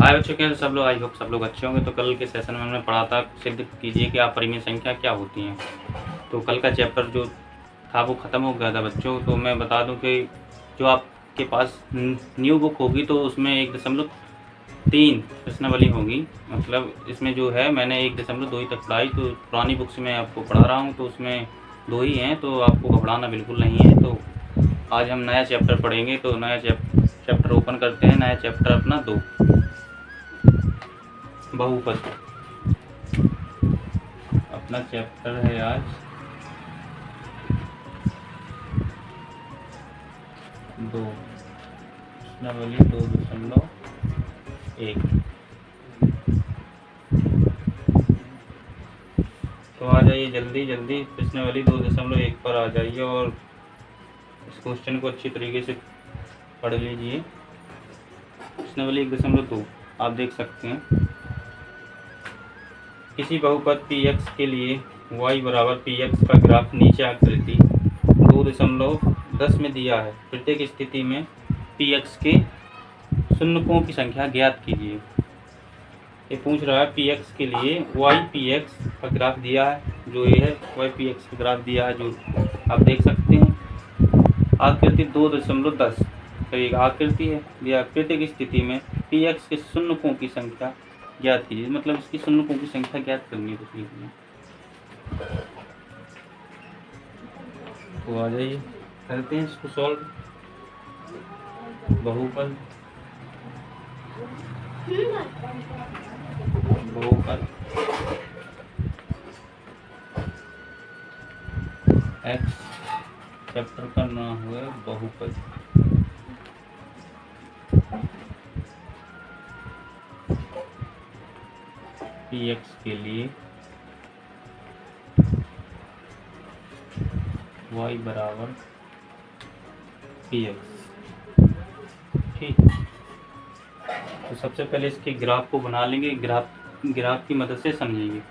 हाय बच्चों, कैसे सब लोग? आई होप सब लोग अच्छे होंगे। तो कल के सेशन में हमने पढ़ा था सिद्ध कीजिए कि अपरिमेय संख्या क्या होती हैं। तो कल का चैप्टर जो था वो ख़त्म हो गया था बच्चों। तो मैं बता दूं कि जो आपके पास न्यू बुक होगी तो उसमें 1.3 प्रश्नावली होगी। मतलब इसमें जो है मैंने 1.2 ही तक पढ़ाई, तो पुरानी बुक से मैं आपको पढ़ा रहा हूँ तो उसमें 2 ही हैं, तो आपको घबराना बिल्कुल नहीं है। तो आज हम नया चैप्टर पढ़ेंगे। तो नया चैप्टर ओपन करते हैं। नया चैप्टर अपना 2, बहुपद। अपना चैप्टर है आज 2, प्रश्नावली 2.1। तो आ जाइए जल्दी जल्दी, प्रश्नावली 2.1 पर आ जाइए और इस क्वेश्चन को अच्छी तरीके से पढ़ लीजिए। प्रश्नावली 1.2 आप देख सकते हैं। किसी बहुपद px के लिए y बराबर px का ग्राफ नीचे आकृति 2.10 में दिया है। प्रत्येक स्थिति में px के शून्यकों की संख्या ज्ञात कीजिए। ये पूछ रहा है px के लिए y px का ग्राफ दिया है, जो ये है y px का ग्राफ दिया है, जो आप देख सकते हैं। आकृति 2.10 तो एक आकृति है दिया। प्रत्येक स्थिति में px के शून्यकों की संख्या ज्ञात कीजिए, मतलब इसकी शून्यकों की संख्या ज्ञात करनी है। तो आ जाइए करते हैं इसको सॉल्व। बहुपद x, चैप्टर का नाम हुआ बहुपद। px के लिए y बराबर px। ठीक, तो सबसे पहले इसके ग्राफ को बना लेंगे। ग्राफ की मदद से समझेंगे।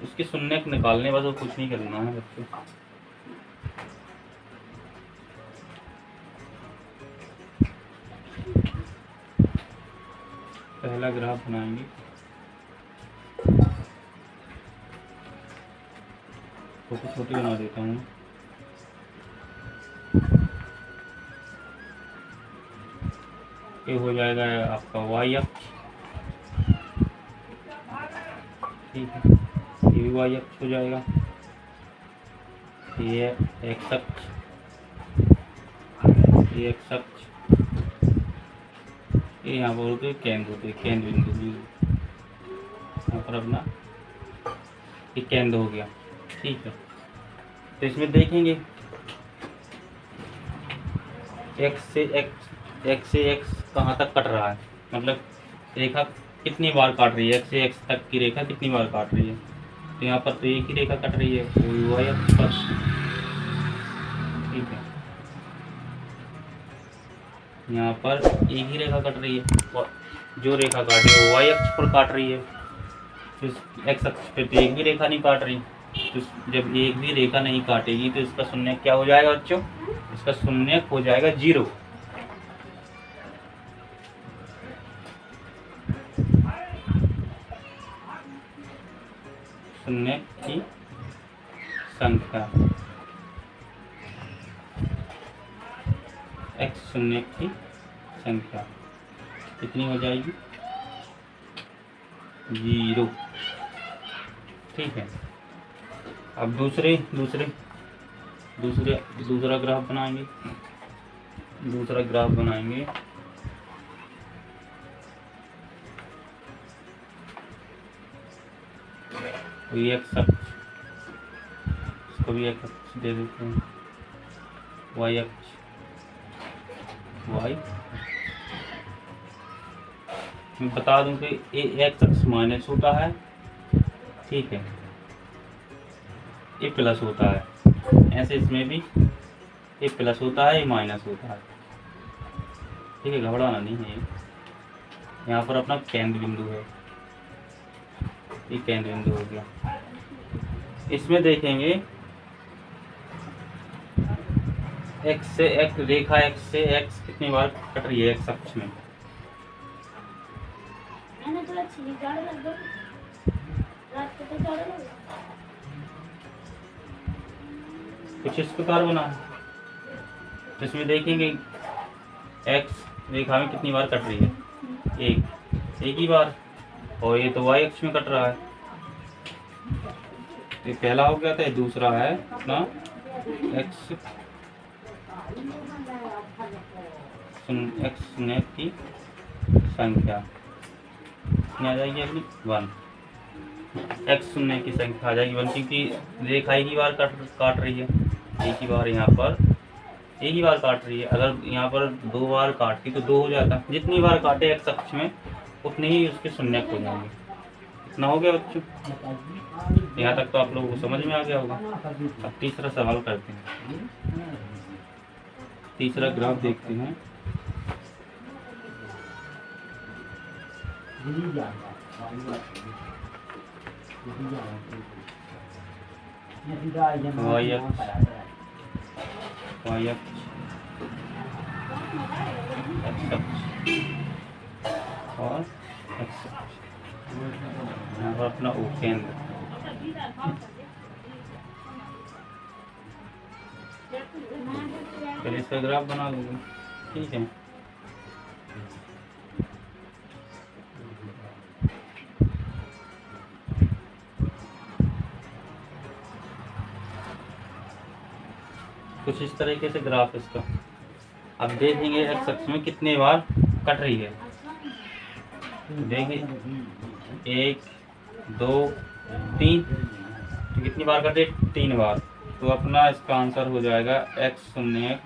इसके शून्य निकालने बस और कुछ नहीं करना है बच्चों। पहला ग्राफ बनाएंगे। छोटी छोटी बना देता हूँ। ये हो जाएगा आपका y अक्ष। ठीक है, ये भी y अक्ष हो जाएगा। ये x अक्ष, ये x अक्ष, ये यहाँ पर होते केंद्र होते, केंद्र बिंदु यहाँ पर अपना ये केंद्र हो गया। ठीक है, तो इसमें देखेंगे x से x कहाँ तक कट रहा है, मतलब रेखा कितनी बार काट रही है। x से x तक की रेखा कितनी बार काट रही है। तो यहाँ पर तो एक ही रेखा कट रही है, वो y अक्ष पर। ठीक है, यहाँ पर एक ही रेखा कट रही है, जो रेखा काट रही है वो y अक्ष पर काट रही है। तो x अक्ष पे तो एक भी रेखा नहीं काट रही। तो जब एक भी रेखा नहीं काटेगी तो इसका शून्य क्या हो जाएगा बच्चों? इसका शून्य हो जाएगा 0। शून्य की संख्या x शून्य की संख्या कितनी हो जाएगी? 0। ठीक है, अब दूसरा ग्राफ बनाएंगे। तो ये x अक्ष, इसको भी x अक्ष दे देते हैं। y अक्ष, मैं बता दूं कि ये x अक्ष माइनस होता है। ठीक है, ये प्लस होता है। ऐसे इसमें भी ये प्लस होता है, ये माइनस होता है। ठीक है, घबराना नहीं है। यहाँ पर अपना केंद्र बिंदु है, ये केंद्र बिंदु हो गया। इसमें देखेंगे x से x, रेखा x से x कितनी बार कट रही है x अक्ष में। कुछ इस प्रकार बना है, जिसमें देखेंगे एक्स रेखा में कितनी बार कट रही है, एक ही बार, और ये तो वाई अक्ष में कट रहा है। ये पहला हो गया था, दूसरा है अपना एक्स शून्य की संख्या कितनी आ जाएगी अपनी 1। एक्स शून्य की संख्या आ जाएगी 1, क्योंकि रेखा एक ही बार काट रही है, एक ही बार यहाँ पर एक ही बार काट रही है। अगर यहाँ पर 2 बार काटती तो 2 हो जाता, जितनी बार काटे एक्स अक्ष में उतने ही उसके शून्यक हो जाएंगे। इतना हो गया बच्चों, यहाँ तक तो आप लोगों को समझ में आ गया होगा। अब तीसरा सवाल करते हैं, तीसरा ग्राफ देखते हैं। वाई अक्ष एक्स अक्ष और एक्स अक्ष, यहाँ पर अपना ओ केंद्र। पहले इसका ग्राफ बना लूँगा, ठीक है। कुछ इस तरीके से ग्राफ इसका। अब देखेंगे एक्स अक्ष में कितने बार कट रही है, देखेंगे 1 2 3, तो कितनी बार कटे, 3 बार। तो अपना इसका आंसर हो जाएगा एक्स शून्य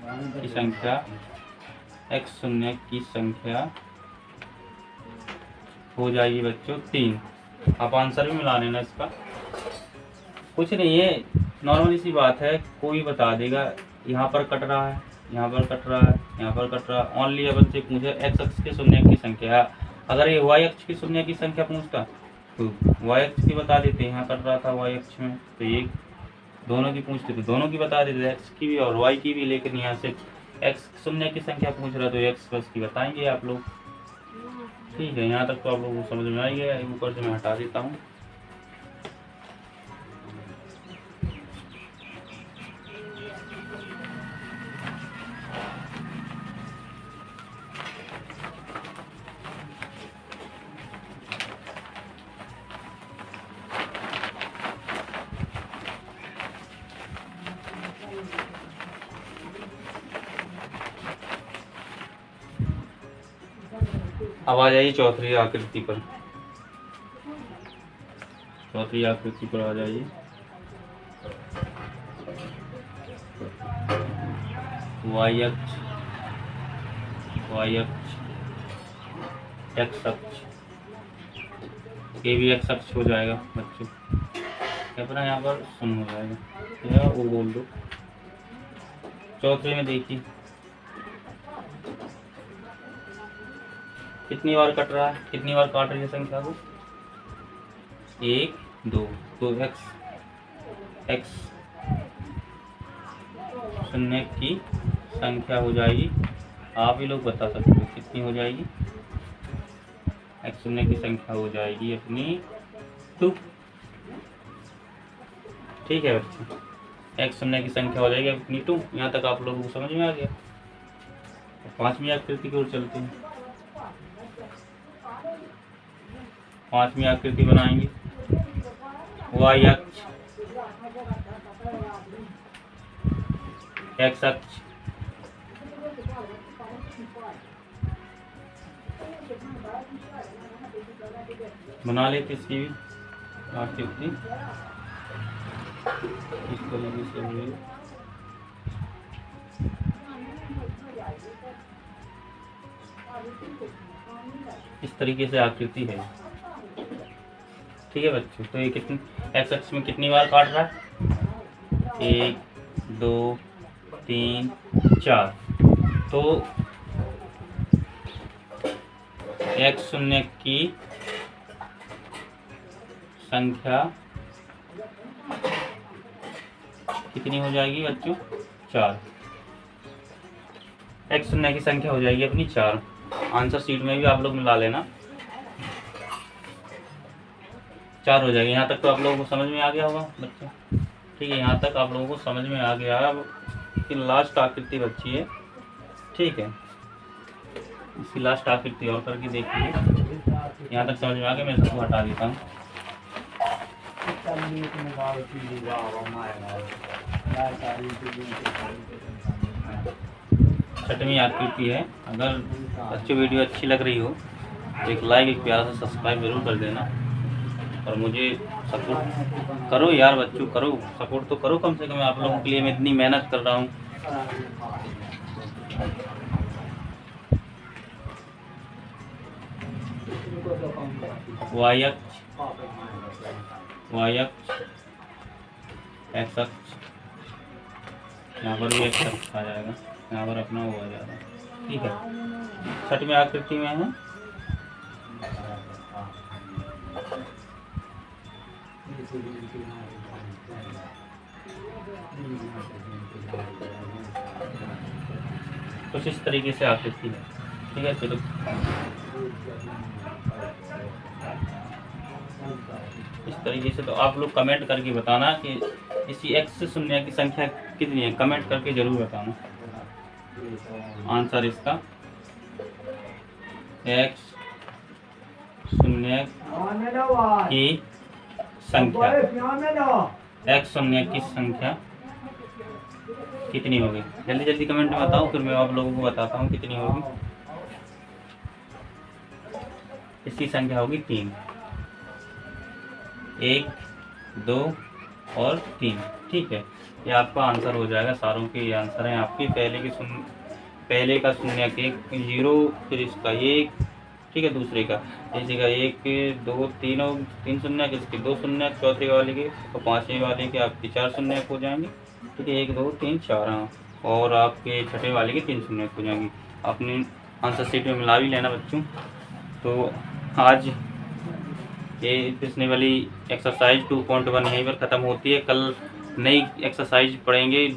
की संख्या हो जाएगी बच्चों 3। आप आंसर भी मिला लेना इसका, कुछ नहीं है, नॉर्मली सी बात है। कोई बता देगा यहाँ पर कट रहा है, यहाँ पर कट रहा है, यहाँ पर कट रहा है। ओनली अपन से पूछे एक्स अक्ष के शून्य की संख्या, अगर ये वाई अक्ष की शून्य की संख्या पूछता तो वाई अक्ष की बता देते, यहाँ कट रहा था वाई अक्ष में, तो ये दोनों की पूछते तो दोनों की बता देते, एक्स की भी और वाई की भी। लेकिन यहाँ से एक्स शून्य की संख्या पूछ रहा तो एक्स प्लस की बताएंगे आप लोग, ठीक है। यहाँ तक तो आप लोगों को समझ में आई है। ऊपर से मैं हटा देता हूँ। अब आ जाइए चौथी आकृति पर, चौथी आकृति पर आ जाइए। वाई अक्ष एक्स अक्ष, ये भी एक्स अक्ष हो जाएगा बच्चों, अपना यहाँ पर शून्य हो जाएगा, या वो बोल दो। चौथे में देखिए कितनी बार कट रहा है, कितनी बार काट रही है संख्या को, 1 2, तो एक्स शून्य की संख्या हो जाएगी, आप ही लोग बता सकते हो कितनी हो जाएगी। एक्स शून्य की संख्या हो जाएगी अपनी 2, ठीक है बच्चों। एक्स शून्य की संख्या हो जाएगी अपनी 2। यहाँ तक आप लोगों को समझ में आ गया। पांचवी आकृति की ओर चलते हैं। पांचवी आकृति बनाएंगे, वाई अक्ष एक्स अक्ष, बना लेते इसकी भी आकृति इस तरीके से हुई। इस तरीके से आकृति है, ठीक है बच्चों। तो ये कितनी एक्स अक्ष में कितनी बार काट रहा है, 1 2 3 4। तो एक्स शून्य की संख्या कितनी हो जाएगी बच्चों, 4। एक्स शून्य की संख्या हो जाएगी अपनी 4। आंसर शीट में भी आप लोग मिला लेना। 4 हो जाएगी। यहाँ तक तो आप लोगों को समझ में आ गया होगा बच्चों, ठीक है। यहाँ तक आप लोगों को समझ में आ गया। अब इसकी लास्ट आकृति बची है, ठीक है। इसकी लास्ट आकृति और करके देखिए। यहाँ तक समझ में आ गया, मैं इसको हटा देता हूँ। छठवीं आकृति है। अगर बच्चों वीडियो अच्छी लग रही हो तो एक लाइक, एक प्यारा सा सब्सक्राइब जरूर कर देना, और मुझे सपोर्ट करो यार बच्चों, करो सपोर्ट तो करो कम से कम। आप लोगों के लिए मैं इतनी मेहनत कर रहा हूँ। वाई अक्ष, एक्स अक्ष, यहाँ पर भी एक्स अक्ष आ जाएगा, यहाँ पर अपना वो आ जाएगा, ठीक है। छठवीं आकृति में है कुछ इस तरीके से आकृति है, ठीक है। चलो इस तरीके से तो आप लोग कमेंट करके बताना कि इसी एक्स से शून्य की संख्या कितनी है, कमेंट करके जरूर बताना। आंसर इसका एक्स शून्य की संख्या, एक्स शून्य की संख्या कितनी होगी। जल्दी जल्दी कमेंट में बताओ, फिर मैं आप लोगों को बताता हूँ कितनी होगी। इसकी संख्या होगी 3, 1, 2 और 3, ठीक है। ये आपका आंसर हो जाएगा। सारों के ये आंसर हैं आपके। पहले का शून्य के 0, फिर इसका 1, ठीक है। दूसरे का इसी का 1, 2, 3 और 3 शून्य, किसके 2 शून्य, चौथे वाले के और पाँचवें वाले के आपके 4 शून्य हो जाएंगे, ठीक है। 1, 2, 3, 4, हाँ। और आपके छठे वाले के 3 शून्य हो जाएंगी। अपनी आंसर शीट में मिला भी लेना बच्चों। तो आज ये पिछले वाली एक्सरसाइज 2.1 यहीं पर ख़त्म होती है। कल नई एक्सरसाइज पढ़ेंगे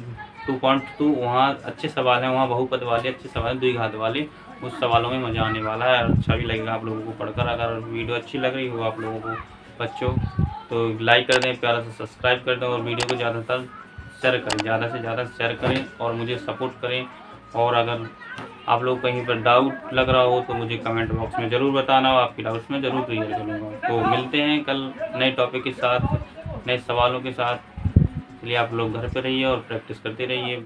2.2। वहाँ अच्छे सवाल हैं, वहाँ बहुपद वाले अच्छे सवाल, द्विघात वाले। उस सवालों में मज़ा आने वाला है और अच्छा भी लगेगा आप लोगों को पढ़कर। अगर वीडियो अच्छी लग रही हो आप लोगों को बच्चों, तो लाइक कर दें, प्यारा से सब्सक्राइब कर दें, और वीडियो को ज़्यादातर शेयर करें, ज़्यादा से ज़्यादा शेयर करें और मुझे सपोर्ट करें। और अगर आप लोग कहीं पर डाउट लग रहा हो तो मुझे कमेंट बॉक्स में ज़रूर बताना, आपकी डाउट्स में ज़रूर क्लियर करूँगा। तो मिलते हैं कल नए टॉपिक के साथ, नए सवालों के साथ। इसलिए आप लोग घर पे रहिए और प्रैक्टिस करते रहिए।